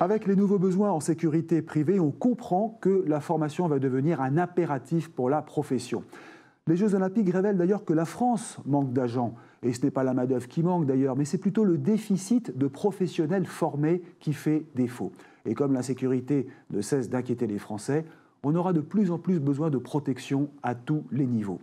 Avec les nouveaux besoins en sécurité privée, on comprend que la formation va devenir un impératif pour la profession. Les Jeux Olympiques révèlent d'ailleurs que la France manque d'agents. Et ce n'est pas la main-d'œuvre qui manque d'ailleurs, mais c'est plutôt le déficit de professionnels formés qui fait défaut. Et comme l'insécurité ne cesse d'inquiéter les Français, on aura de plus en plus besoin de protection à tous les niveaux.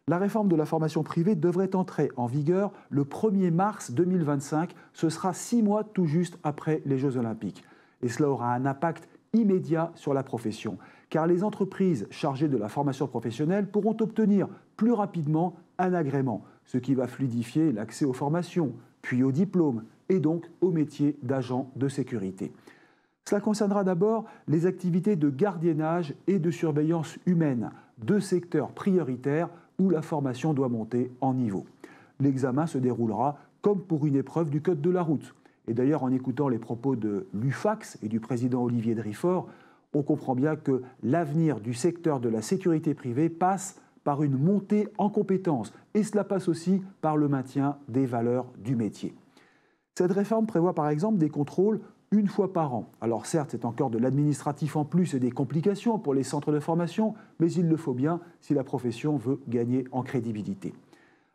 La réforme de la formation privée devrait entrer en vigueur le 1er mars 2025. Ce sera 6 mois tout juste après les Jeux Olympiques. Et cela aura un impact immédiat sur la profession, car les entreprises chargées de la formation professionnelle pourront obtenir plus rapidement un agrément, ce qui va fluidifier l'accès aux formations, puis aux diplômes, et donc au métier d'agent de sécurité. Cela concernera d'abord les activités de gardiennage et de surveillance humaine, deux secteurs prioritaires où la formation doit monter en niveau. L'examen se déroulera comme pour une épreuve du Code de la route. Et d'ailleurs, en écoutant les propos de l'UFAX et du président Olivier Drifort, on comprend bien que l'avenir du secteur de la sécurité privée passe par une montée en compétences. Et cela passe aussi par le maintien des valeurs du métier. Cette réforme prévoit par exemple des contrôles une fois par an. Alors certes, c'est encore de l'administratif en plus et des complications pour les centres de formation, mais il le faut bien si la profession veut gagner en crédibilité.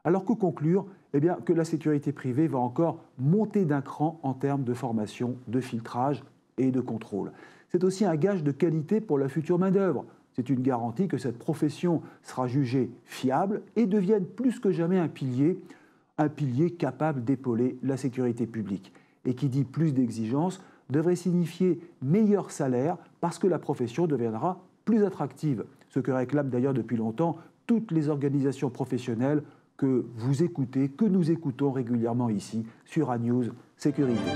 Alors que conclure? Eh bien, que la sécurité privée va encore monter d'un cran en termes de formation, de filtrage et de contrôle. C'est aussi un gage de qualité pour la future main-d'œuvre. C'est une garantie que cette profession sera jugée fiable et devienne plus que jamais un pilier capable d'épauler la sécurité publique. Et qui dit plus d'exigences devrait signifier meilleur salaire parce que la profession deviendra plus attractive. Ce que réclament d'ailleurs depuis longtemps toutes les organisations professionnelles que vous écoutez, que nous écoutons régulièrement ici sur ANews Sécurité.